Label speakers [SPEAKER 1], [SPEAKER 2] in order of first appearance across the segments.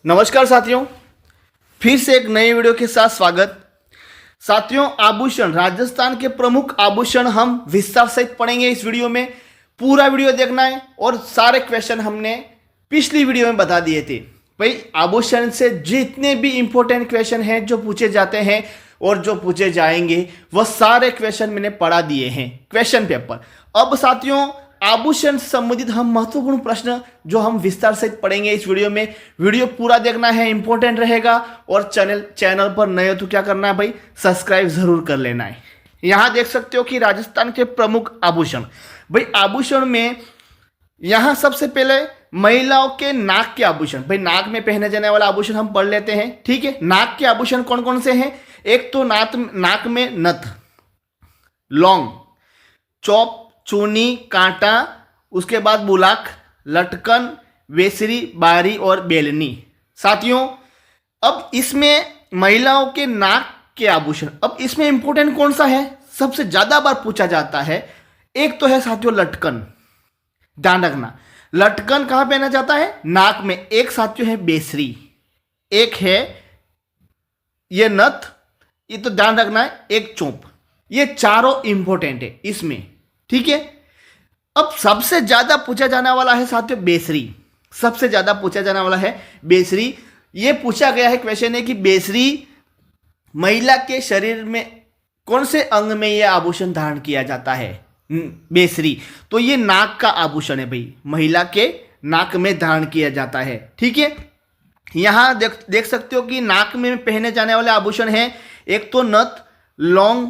[SPEAKER 1] नमस्कार साथियों, फिर से एक नई वीडियो के साथ स्वागत। साथियों, आभूषण, राजस्थान के प्रमुख आभूषण हम विस्तार सहित पढ़ेंगे इस वीडियो में। पूरा वीडियो देखना है और सारे क्वेश्चन हमने पिछली वीडियो में बता दिए थे। भाई, आभूषण से जितने भी इंपॉर्टेंट क्वेश्चन हैं जो पूछे जाते हैं और जो पूछे जाएंगे वह सारे क्वेश्चन मैंने पढ़ा दिए हैं क्वेश्चन पेपर। अब साथियों, आभूषण से संबंधित हम महत्वपूर्ण प्रश्न जो हम विस्तार से पढ़ेंगे इस वीडियो में। वीडियो पूरा देखना है, इंपॉर्टेंट रहेगा। और चैनल पर नए हो तो क्या करना है भाई, सब्सक्राइब जरूर कर लेना है। यहां देख सकते हो कि राजस्थान के प्रमुख आभूषण। भाई, आभूषण में यहां सबसे पहले महिलाओं के नाक के आभूषण। भाई, नाक में पहने जाने वाला आभूषण हम पढ़ लेते हैं, ठीक है। नाक के आभूषण कौन कौन से हैं? एक तो नाक में नथ, लौंग, चौप, चूनी, कांटा, उसके बाद बुलाक, लटकन, वेसरी, बारी और बेलनी। साथियों, अब इसमें महिलाओं के नाक के आभूषण, अब इसमें इंपॉर्टेंट कौन सा है, सबसे ज्यादा बार पूछा जाता है। एक तो है साथियों लटकन, ध्यान रखना। लटकन कहां पहना जाता है? नाक में। एक साथियों है बेसरी, एक है ये नथ, ये तो ध्यान रखना है, एक चौप। ये चारों इंपॉर्टेंट है इसमें, ठीक है। अब सबसे ज्यादा पूछा जाने वाला है साथियों बेसरी। सबसे ज्यादा पूछा जाने वाला है बेसरी। ये पूछा गया है, क्वेश्चन है कि बेसरी महिला के शरीर में कौन से अंग में यह आभूषण धारण किया जाता है? बेसरी तो ये नाक का आभूषण है भाई, महिला के नाक में धारण किया जाता है, ठीक है। यहां देख सकते हो कि नाक में पहने जाने वाले आभूषण हैं, एक तो नथ, लौंग,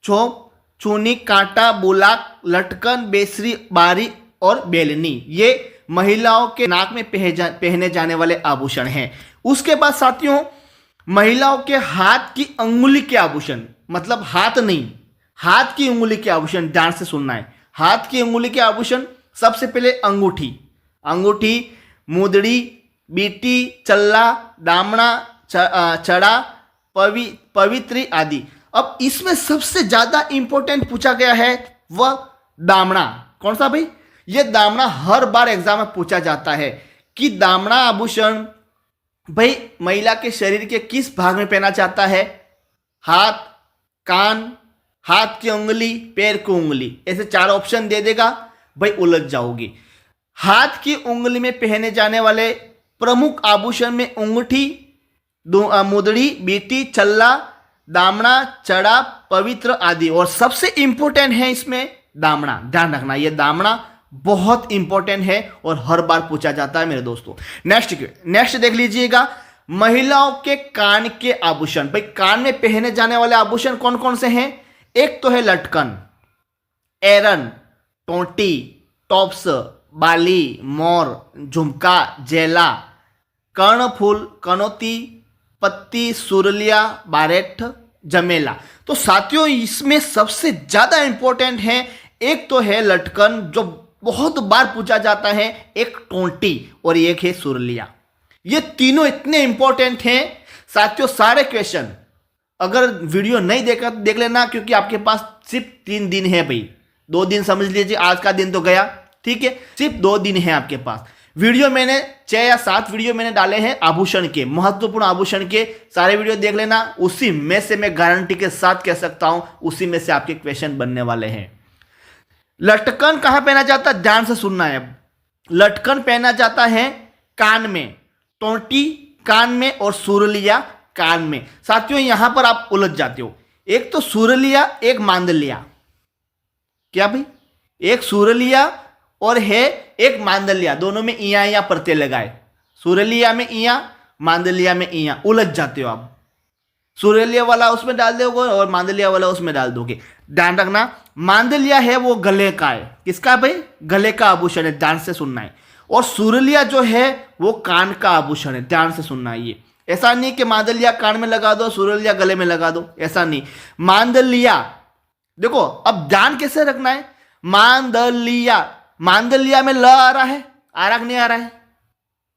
[SPEAKER 1] चौप, चूनी, कांटा, बुलाक, लटकन, बेसरी, बारी और बेलनी। ये महिलाओं के नाक में पहने जाने वाले आभूषण हैं। उसके बाद साथियों, महिलाओं के हाथ की अंगुली के आभूषण, मतलब हाथ नहीं, हाथ की उंगली के आभूषण, ध्यान से सुनना है। हाथ की उंगली के आभूषण, सबसे पहले अंगूठी, मुदड़ी, बीटी, चल्ला, दामना, चड़ा, पवित्री आदि। अब इसमें सबसे ज्यादा इंपॉर्टेंट पूछा गया है वह दामना। कौन सा भाई? यह दामना हर बार एग्जाम में पूछा जाता है कि दामना आभूषण भाई महिला के शरीर के किस भाग में पहना जाता है? हाथ, कान, हाथ की उंगली, पैर की उंगली, ऐसे चार ऑप्शन दे देगा भाई, उलझ जाओगी। हाथ की उंगली में पहने जाने वाले प्रमुख आभूषण में अंगूठी, मुदड़ी, बीटी, चल्ला, दामना, चड़ा, पवित्र आदि। और सबसे इंपॉर्टेंट है इसमें दामना, ध्यान रखना, यह दामना बहुत इंपॉर्टेंट है और हर बार पूछा जाता है मेरे दोस्तों। नेक्स्ट देख लीजिएगा, महिलाओं के कान के आभूषण। भाई, कान में पहने जाने वाले आभूषण कौन कौन से हैं? एक तो है लटकन, एरन, टोटी, टॉप्स, बाली, मोर, झुमका, जेला, कर्णफूल, कनौती, पत्ती, सुरलिया, बारेठ, जमेला। तो साथियों, इसमें सबसे ज्यादा इंपॉर्टेंट है, एक तो है लटकन जो बहुत बार पूछा जाता है, एक टोंटी और एक है सुरलिया। ये तीनों इतने इंपॉर्टेंट हैं साथियों। सारे क्वेश्चन अगर वीडियो नहीं देखा तो देख लेना, क्योंकि आपके पास सिर्फ 3 दिन है भाई। 2 दिन समझ लीजिए, आज का दिन तो गया, ठीक है। सिर्फ 2 दिन है आपके पास। वीडियो मैंने 6 या 7 वीडियो मैंने डाले हैं आभूषण के, महत्वपूर्ण आभूषण के। सारे वीडियो देख लेना, उसी में से मैं गारंटी के साथ कह सकता हूं, उसी में से आपके क्वेश्चन बनने वाले हैं। लटकन कहां पहना जाता है? ध्यान से सुनना है। लटकन पहना जाता है कान में, टोंटी कान में और सुरलिया कान में। साथियों, यहां पर आप उलझ जाते हो, एक तो सुरलिया, एक मांदलिया। क्या भाई? एक सुरलिया और है एक मांदलिया, दोनों में इया या प्रत्यय लगाए। सुरलिया में इया, मांदलिया में इया, उलझ जाते हो आप। सुरलिया वाला उसमें डाल दोगे और मांदलिया वाला उसमें डाल दोगे। ध्यान रखना, मांदलिया है वो गले का है। किसका भाई? गले का आभूषण है, ध्यान से सुनना है। और सुरलिया जो है वो कान का आभूषण है, ध्यान से सुनना है। ये ऐसा नहीं कि मांदलिया कान में लगा दो, सुरलिया गले में लगा दो, ऐसा नहीं। मांदलिया, देखो अब ध्यान कैसे रखना है। मांदलिया, मांदलिया में ल आ रहा है, आ रहा नहीं आ रहा है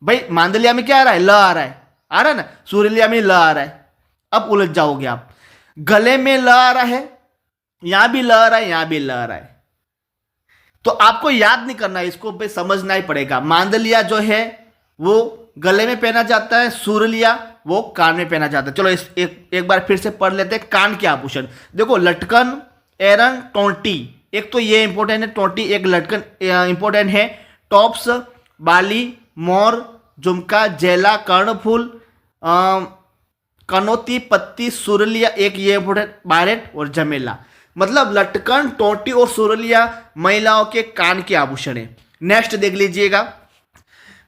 [SPEAKER 1] भाई? मांदलिया में क्या आ रहा है? ल आ रहा है, आ रहा है ना। सुरलिया में ल आ रहा है, अब उलझ जाओगे आप। गले में ल आ रहा है, यहां भी ल आ रहा है, यहां भी ल आ रहा है। तो आपको याद नहीं करना, इसको पे समझना ही पड़ेगा। मांदलिया जो है वो गले में पहना जाता है, सुरलिया वो कान में पहना जाता है। चलो एक बार फिर से पढ़ लेते हैं कान के आभूषण। देखो लटकन, एरन, टोंटी, एक तो ये इंपॉर्टेंट है, टोंटी एक लटकन इंपॉर्टेंट है। टॉप्स, बाली, मोर, झुमका, जेला, कर्णफूल, कनौती, पत्ती, सुरलिया एक ये इंपॉर्टेंट, बारेट और जमेला। मतलब लटकन, टोंटी और सुरलिया महिलाओं के कान के आभूषण है। नेक्स्ट देख लीजिएगा,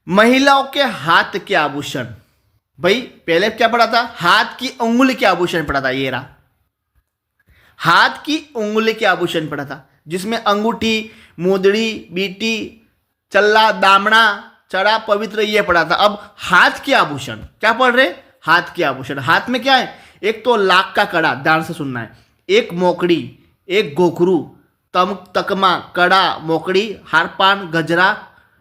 [SPEAKER 1] महिलाओं के हाथ के आभूषण। भाई पहले क्या पढ़ा था, हाथ की उंगली के आभूषण पढ़ा था, ये रहा हाथ की उंगली के आभूषण पढ़ा था, जिसमें अंगूठी, मुदड़ी, बीटी, चल्ला, दामना, चड़ा, पवित्र ये पढ़ा था। अब हाथ के आभूषण क्या पढ़ रहे, हाथ के आभूषण। हाथ में क्या है, एक तो लाख का कड़ा, ध्यान से सुनना है, एक मोकड़ी, एक गोखरू, तकमा, कड़ा, मोकड़ी, हारपान, गजरा,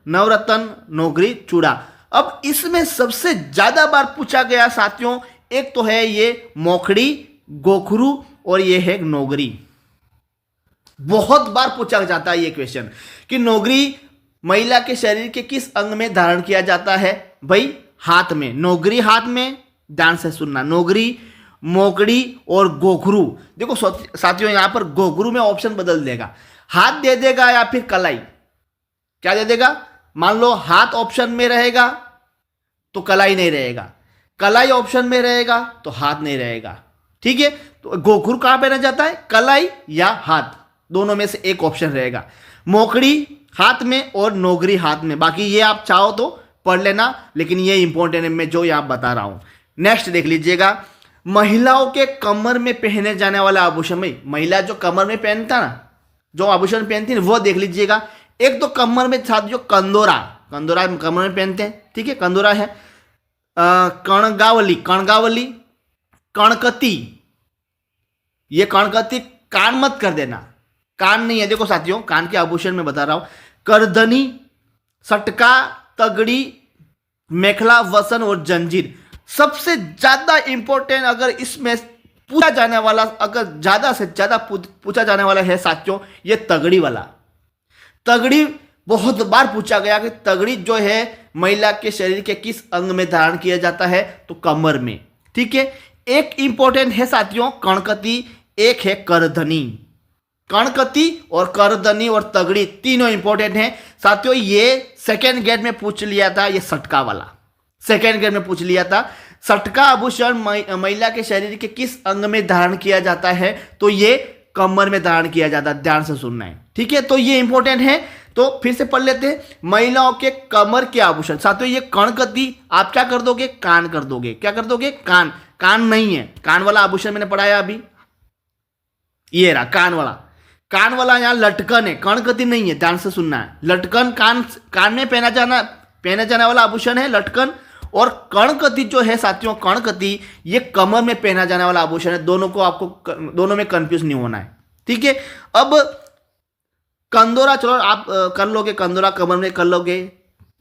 [SPEAKER 1] नवरत्न, नोगरी, चूड़ा। अब इसमें सबसे ज्यादा बार पूछा गया साथियों, एक तो है ये मोकड़ी, गोखरू और ये है नोगरी। बहुत बार पूछा जाता है ये क्वेश्चन कि नोगरी महिला के शरीर के किस अंग में धारण किया जाता है। भाई हाथ में, नोगरी हाथ में, ध्यान से सुनना, नोगरी, मोकड़ी और गोखरू। देखो साथियों यहां पर गोखरू में ऑप्शन बदल देगा, हाथ दे देगा या फिर कलाई, क्या दे देगा। मान लो हाथ ऑप्शन में रहेगा तो कलाई नहीं रहेगा, कलाई ऑप्शन में रहेगा तो हाथ नहीं रहेगा, ठीक है। तो गोखरू कहां पहना जाता है, कलाई या हाथ, दोनों में से एक ऑप्शन रहेगा। मोकड़ी हाथ में और नोगरी हाथ में, बाकी ये आप चाहो तो पढ़ लेना, लेकिन ये इंपॉर्टेंट है मैं जो यहां बता रहा हूं। नेक्स्ट देख लीजिएगा, महिलाओं के कमर में पहने जाने वाला आभूषण। भाई महिला जो कमर में पहनता ना, जो आभूषण पहनती है वो देख लीजिएगा। एक तो कमर में साथियों कंदोरा, कंदोरा कमर में पहनते हैं, ठीक है, कंदोरा है। कणगावली, कणगावली, कणकती, ये कणकती कान मत कर देना, कान नहीं है, देखो साथियों कान के आभूषण में बता रहा हूं। करधनी, सटका, तगड़ी, मेखला, वसन और जंजीर। सबसे ज्यादा इंपॉर्टेंट अगर इसमें पूछा जाने वाला, अगर ज्यादा से ज्यादा पूछा जाने वाला है साथियों, ये तगड़ी वाला। तगड़ी बहुत बार पूछा गया कि तगड़ी जो है महिला के शरीर के किस अंग में धारण किया जाता है, तो कमर में, ठीक है। एक इंपॉर्टेंट है साथियों कणकती, एक है करधनी। कणकती और करधनी और तगड़ी तीनों इंपॉर्टेंट हैं साथियों। ये सेकेंड ग्रेड में पूछ लिया था, ये सटका वाला सेकेंड ग्रेड में पूछ लिया था। सटका आभूषण महिला के शरीर के किस अंग में धारण किया जाता है, तो ये कमर में धारण किया जाता है, ध्यान से सुनना है, ठीक है। तो ये इंपॉर्टेंट है, तो फिर से पढ़ लेते हैं। महिलाओं के कमर के आभूषण साथियों, ये कणकती आप क्या कर दोगे, कान कर दोगे, क्या कर दोगे, कान। कान नहीं है, कान वाला आभूषण मैंने पढ़ाया अभी, ये रहा कान वाला। कान वाला यहाँ लटकन है, कणकती नहीं है, ध्यान से सुनना है। लटकन कान में पहना जाने वाला आभूषण है लटकन, और कणकती जो है साथियों, कणकती ये कमर में पहना जाने वाला आभूषण है। दोनों को आपको दोनों में कंफ्यूज नहीं होना है, ठीक है। अब कंदोरा चलो आप कर लोगे, कंदोरा कमर में कर लोगे,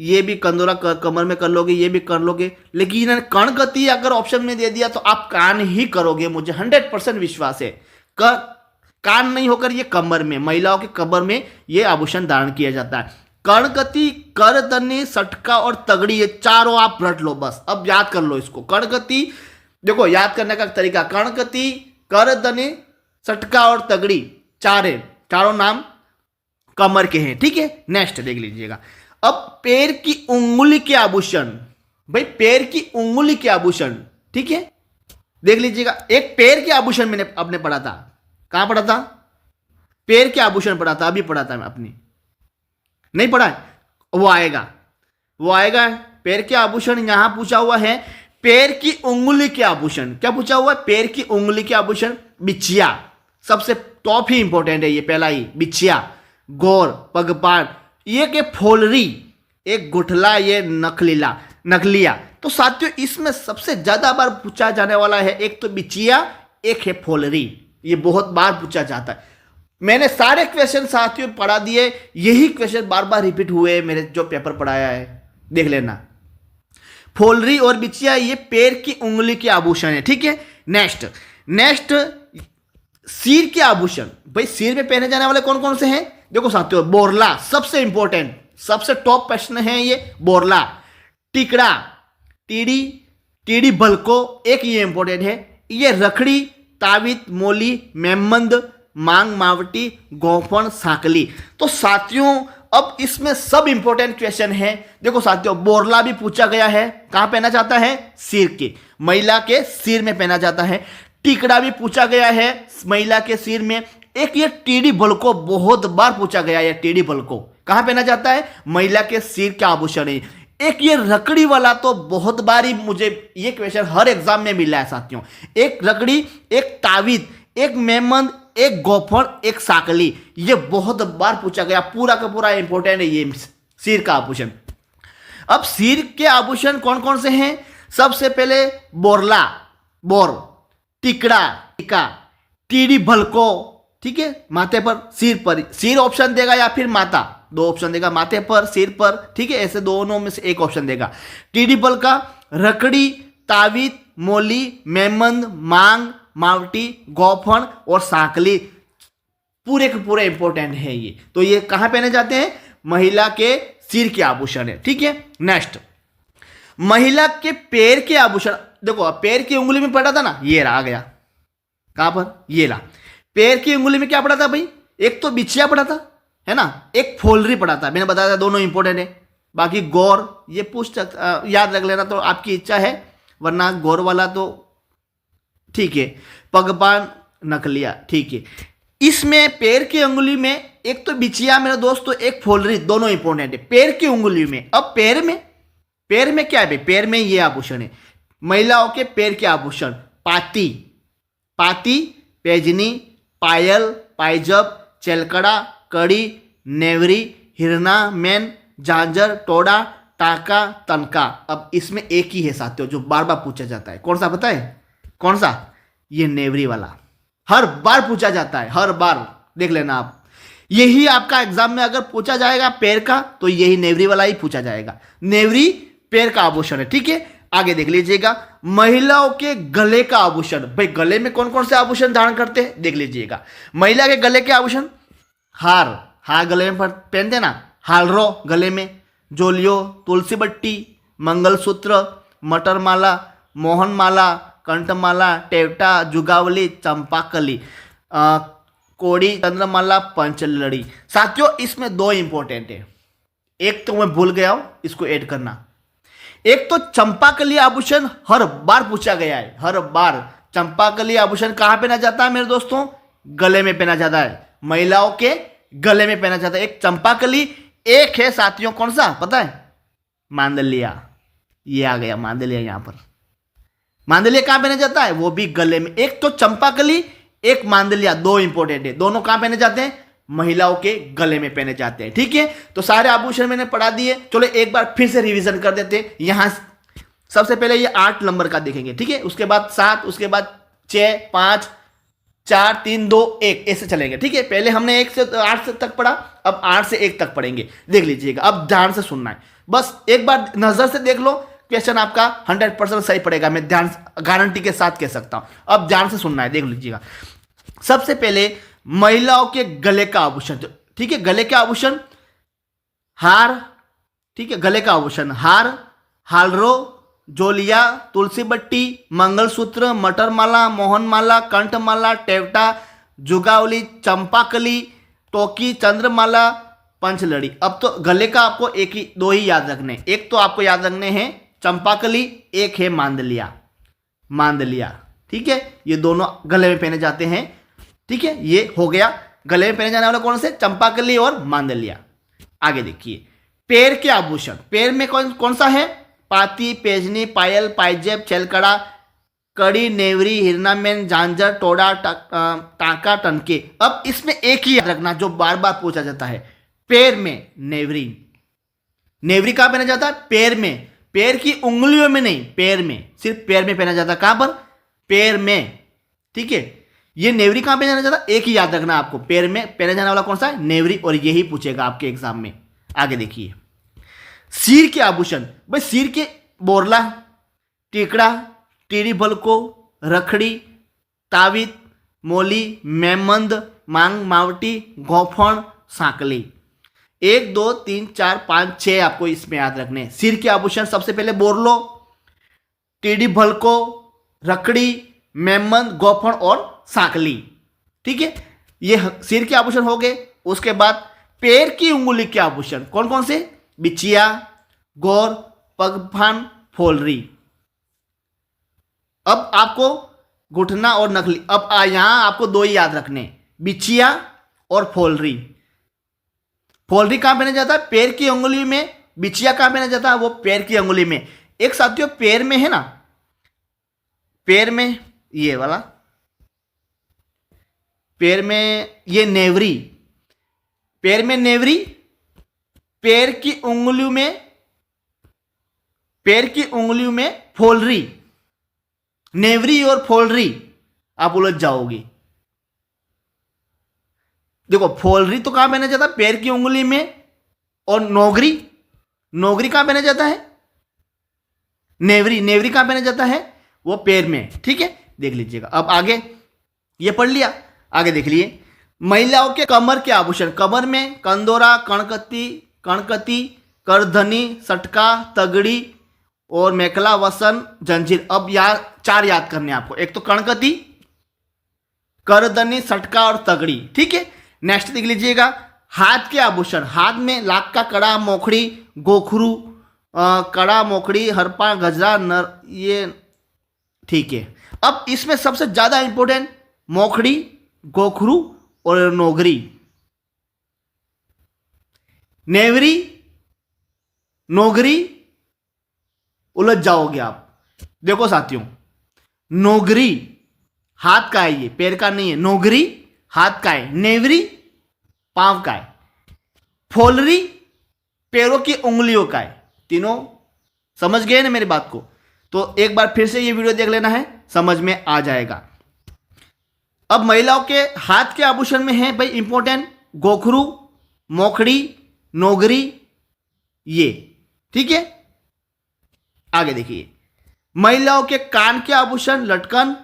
[SPEAKER 1] ये भी कंदोरा कमर में कर लोगे, ये भी कर लोगे, लेकिन कणकती अगर ऑप्शन में दे दिया तो आप कान ही करोगे, मुझे 100% विश्वास है। कान नहीं होकर ये कमर में, महिलाओं के कमर में ये आभूषण धारण किया जाता है। कणकती, करधनी, सटका और तगड़ी, ये चारों आप रट लो बस, अब याद कर लो इसको। कणकती देखो याद करने का तरीका, कणकती, करधनी, सटका और तगड़ी चारों नाम कमर के हैं, ठीक है। नेक्स्ट देख लीजिएगा, अब पैर की उंगली के आभूषण। भाई पैर की उंगली के आभूषण, ठीक है, देख लीजिएगा। एक पैर के आभूषण मैंने अपने पढ़ा था, कहां पढ़ा था, पैर के आभूषण पढ़ा था, अभी पढ़ा था मैं अपनी, नहीं पढ़ा है, वो आएगा। पैर के आभूषण यहां पूछा हुआ है, पैर की उंगली के आभूषण। क्या पूछा हुआ है, पैर की उंगली के आभूषण। बिछिया सबसे टॉप ही इंपॉर्टेंट है, ये पहला ही, बिछिया, गौर, पगपान, ये के फोलरी, एक गुठला, ये नकलिया। तो साथियों इसमें सबसे ज्यादा बार पूछा जाने वाला है, एक तो बिछिया, एक है फोलरी, ये बहुत बार पूछा जाता है। मैंने सारे क्वेश्चन साथियों पढ़ा दिए, यही क्वेश्चन बार बार रिपीट हुए मेरे जो पेपर पढ़ाया है, देख लेना। फोलरी और बिछिया ये पैर की उंगली के आभूषण है, ठीक है। नेक्स्ट सिर के आभूषण। भाई सिर में पहने जाने वाले कौन कौन से हैं, देखो साथियों, बोरला सबसे इंपॉर्टेंट, सबसे टॉप प्रश्न है ये, बोरला। टीकड़ा, टीडी, टीडी भलको, एक ये इंपॉर्टेंट है, ये रखड़ी, तावीत, मोली, मेमंद, मांग, मावटी, गोफन, साकली। तो साथियों अब इसमें सब इंपॉर्टेंट क्वेश्चन है। देखो साथियों, बोरला भी पूछा गया है, कहां पहना जाता है? सिर के, महिला के सिर में पहना जाता है। टिकड़ा भी पूछा गया है महिला के सिर में। एक ये टीडी भलको बहुत बार पूछा गया है, टीडी भलको कहां पहना जाता है? महिला के सिर का आभूषण है। एक ये रकड़ी वाला तो बहुत बार ही मुझे ये क्वेश्चन हर एग्जाम में मिला है साथियों। एक रकड़ी, एक तावीज, एक मेमंद, एक गोफन, एक साकली, ये बहुत बार पूछा गया, पूरा का पूरा इंपॉर्टेंट है ये सिर का आभूषण। अब सिर के आभूषण कौन कौन से हैं? सबसे पहले बोरला, बोर, टिकड़ा, टिका, टीडी भलको, ठीक है, माथे पर, सिर पर, सिर ऑप्शन देगा या फिर माथा, दो ऑप्शन देगा, माथे पर, सिर पर, ठीक है, ऐसे दोनों में से एक ऑप्शन देगा। टीडी भलका, रकड़ी, तावीत, मोली, मेमंद, मांग, मावटी, गोफन और साकली, पूरे के पूरे इंपॉर्टेंट है ये। तो ये कहां पहने जाते हैं? महिला के सिर के आभूषण है, ठीक है। नेक्स्ट, महिला के पैर के आभूषण। देखो पैर की उंगली में पड़ा था ना, ये रहा, आ गया कहां पर? ये रहा। पैर की उंगली में क्या पड़ा था भाई? एक तो बिछिया पड़ा था, है ना, एक फोलरी पड़ा था, मैंने बताया था दोनों इंपॉर्टेंट है। बाकी गौर ये पूछ याद रख लेना तो आपकी इच्छा है, वरना गौर वाला तो ठीक है। पगपान, नकलिया, ठीक है। इसमें पैर की उंगली में एक तो बिछिया मेरे दोस्तों, एक फोलरी, दोनों इंपॉर्टेंट है पैर की उंगली में। अब पैर में क्या है? पैर में ये आभूषण है महिलाओं के पैर के आभूषण। पाती, पाती, पैजनी, पायल, पायजब, चलकड़ा, कड़ी, नेवरी, हिरना, मैन, झांझर, टोड़ा, टाका, तनका। अब इसमें एक ही है साथियों जो बार बार पूछा जाता है, कौन सा पता है? कौन सा? ये नेवरी वाला, हर बार पूछा जाता है, हर बार, देख लेना आप। यही आपका एग्जाम में अगर पूछा जाएगा पैर का, तो यही नेवरी वाला ही पूछा जाएगा। नेवरी पैर का आभूषण है, ठीक है। आगे देख लीजिएगा, महिलाओं के गले का आभूषण। भाई गले में कौन कौन से आभूषण धारण करते हैं देख लीजिएगा। महिला के गले के आभूषण, हार, हार गले में पहनते ना, हालरो गले में, जोलियो, तुलसी बट्टी, मंगलसूत्र, मटरमाला, मोहनमाला, कंठमाला, टेवटा, जुगावली, चंपाकली, कोड़ी, चंद्रमाला, पंचलड़ी। साथियों इसमें दो इंपॉर्टेंट है, एक तो मैं भूल गया हूं, इसको ऐड करना। एक तो चंपाकली आभूषण हर बार पूछा गया है, हर बार। चंपाकली आभूषण कहां पहना जाता है मेरे दोस्तों? गले में पहना जाता है, महिलाओं के गले में पहना जाता है। एक चंपाकली, एक है साथियों कौन सा पता है? मांदलिया, ये आ गया मांदलिया। यहां पर मांदलिया कहां पहना जाता है? वो भी गले में। एक तो चंपाकली, एक मांदलिया, दो इंपॉर्टेंट है। दोनों कहां पहने जाते हैं? महिलाओं के गले में पहने जाते हैं, ठीक है। तो सारे आभूषण मैंने पढ़ा दिए। चलो एक बार फिर से रिवीजन कर देते हैं। यहां सबसे पहले ये 8 नंबर का देखेंगे, ठीक है। उसके बाद 7, उसके बाद 6, 5, 4, 3, 2, 1 ऐसे चलेंगे, ठीक है। पहले हमने 1 से 8 तक पढ़ा, अब 8 से 1 तक पढ़ेंगे। देख लीजिएगा, अब ध्यान से सुनना है, बस एक बार नजर से देख लो, क्वेश्चन आपका 100% सही पड़ेगा, मैं ध्यान गारंटी के साथ कह सकता हूं। अब ध्यान से सुनना है, देख लीजिएगा। सबसे पहले महिलाओं के गले का आभूषण, ठीक है। गले के आभूषण, हार, ठीक है, गले का आभूषण, हार, हालरो, जोलिया, तुलसी बट्टी, मंगलसूत्र, मटरमाला, मोहनमाला, कंठमाला, टेवटा, जुगावली, चंपाकली, टोकी, चंद्रमाला, पंचलड़ी। अब तो गले का आपको एक ही, दो ही याद रखने। एक तो आपको याद रखने हैं चंपाकली, एक है मांदलिया, मांदलिया, ठीक है। ये दोनों गले में पहने जाते हैं, ठीक है। ये हो गया गले में पहने जाने वाला कौन से? चंपाकली और मांदलिया। आगे देखिए, पैर के आभूषण। पैर में कौन सा है? पाती, पेजनी, पायल, पायजेब, चलकड़ा, कड़ी, नेवरी, हिरनामेन, झांझर, टोड़ा, टाका, टनके। अब इसमें एक ही याद रखना जो बार बार पूछा जाता है, पैर में नेवरी। नेवरी कहां पहना जाता है? पैर में, पैर की उंगलियों में नहीं, पैर में, सिर्फ पैर में पहना जाता है। कहां पर? पैर में, ठीक है। ये नेवरी कहां पहना जाता है? एक ही याद रखना आपको, पैर में पहना जाने वाला कौन सा है? नेवरी। और यही पूछेगा आपके एग्जाम में। आगे देखिए, सिर के आभूषण। भाई सिर के बोरला, टिकड़ा, टीडी भलको, रखड़ी, तावीत, मोली, मेमंद, मांग, मावटी, गोफन, साकली। 1 2 3 4 5 6 आपको इसमें याद रखने। सिर के आभूषण सबसे पहले बोरलो, टीडी भलको, रकड़ी, मेमन, गोफण और सांकली। ठीक है, ये सिर के आभूषण हो गए। उसके बाद पैर की उंगली के आभूषण कौन कौन से? बिछिया, गौर, पगफान, फोलरी। अब आपको घुटना और नकली, अब यहां आपको दो ही याद रखने, बिछिया और फोलरी। फोलरी कहां पहना जाता है? पैर की उंगली में। बिछिया कहां पहना जाता है? वो पैर की उंगली में। एक साथियों पैर में है ना, पैर में ये वाला, पैर में ये नेवरी, पैर में नेवरी, पैर की उंगलियों में, पैर की उंगलियों में फोलरी। नेवरी और फोलरी आप उलझ जाओगी। देखो फोलरी तो कहां पहना जाता है? पैर की उंगली में। और नोगरी, नोगरी कहां पहना जाता है? नेवरी, नेवरी कहां पहना जाता है? वो पैर में। ठीक है, देख लीजिएगा। अब आगे ये पढ़ लिया, आगे देख लिए। महिलाओं के कमर के आभूषण, कमर में कंदोरा, कणकती, कणकती, करधनी, सटका, तगड़ी और मेखला, वसन, जंजीर। अब चार याद करने आपको। एक तो कणकती, करधनी, सटका और तगड़ी। ठीक है, नेक्स्ट देख लीजिएगा। हाथ के आभूषण, हाथ में लाख का कड़ा, मोखड़ी, गोखरू, कड़ा, मोखड़ी, हरपा, गजरा, नर, ये ठीक है। अब इसमें सबसे ज्यादा इंपॉर्टेंट मोखड़ी, गोखरू और नोगरी। नेवरी, नोगरी उलझ जाओगे आप। देखो साथियों, नोगरी हाथ का है, ये पैर का नहीं है। नोगरी हाथ का है, नेवरी पांव का है, फोलरी पैरों की उंगलियों का है। तीनों समझ गए ना मेरी बात को? तो एक बार फिर से ये वीडियो देख लेना है, समझ में आ जाएगा। अब महिलाओं के हाथ के आभूषण में है भाई इंपॉर्टेंट गोखरू, मोखड़ी, नोगरी, ये। ठीक है, आगे देखिए। महिलाओं के कान के आभूषण लटकन,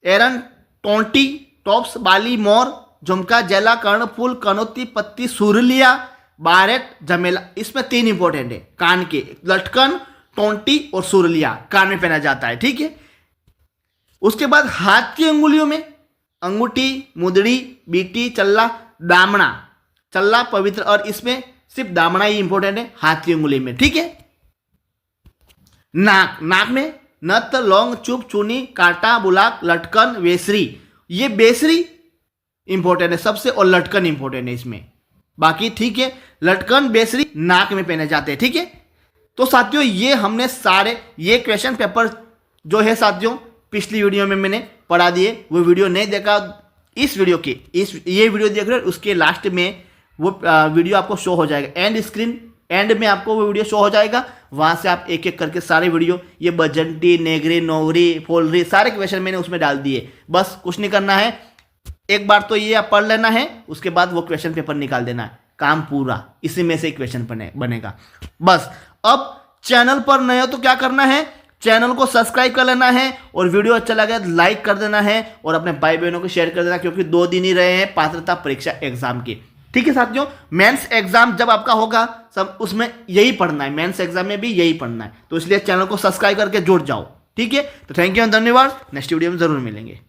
[SPEAKER 1] एरन, टोंटी, टॉप्स, बाली, मोर, झुमका, जला, कर्णफूल, कनौती, पत्ती, सुरलिया, बारेट, जमेला। इसमें 3 इंपॉर्टेंट है कान के, लटकन, टोंटी और सुरलिया कान में पहना जाता है। ठीक है, उसके बाद हाथ की अंगुलियों में अंगूठी, मुदड़ी, बीटी, चल्ला, दामना। चल्ला पवित्र, और इसमें सिर्फ दामना ही इंपॉर्टेंट है हाथ की अंगुली में। ठीक है, नाक, नाक में नत, लौंग, चुप, चूनी, कांटा, बुलाक, लटकन, वेसरी। ये बेसरी इंपॉर्टेंट है सबसे, और लटकन इंपॉर्टेंट है इसमें। बाकी ठीक है, लटकन, बेसरी नाक में पहने जाते हैं। ठीक है, तो साथियों ये हमने सारे ये क्वेश्चन पेपर जो है साथियों पिछली वीडियो में मैंने पढ़ा दिए। वो वीडियो नहीं देखा, इस वीडियो के ये वीडियो देख रहे हो, उसके लास्ट में वो वीडियो आपको शो हो जाएगा। एंड स्क्रीन एंड में आपको वो वीडियो शो हो जाएगा। वहां से आप एक एक करके सारे वीडियो, ये बजंटी, नेगरी, नोगरी, फोलरी, सारे क्वेश्चन मैंने उसमें डाल दिए। बस कुछ नहीं करना है, एक बार तो ये आप पढ़ लेना है, उसके बाद वो क्वेश्चन पेपर निकाल देना है, काम पूरा। इसी में से क्वेश्चन बनेगा बस। अब चैनल पर नए हो तो क्या करना है, चैनल को सब्सक्राइब कर लेना है, और वीडियो अच्छा लगे तो लाइक कर देना है, और अपने भाई बहनों को शेयर कर देना, क्योंकि 2 दिन ही रहे हैं पात्रता परीक्षा एग्जाम के। ठीक है साथियों, मेंस एग्जाम जब आपका होगा सब उसमें यही पढ़ना है, मेंस एग्जाम में भी यही पढ़ना है। तो इसलिए चैनल को सब्सक्राइब करके जुड़ जाओ। ठीक है, तो थैंक यू, धन्यवाद। नेक्स्ट वीडियो में जरूर मिलेंगे।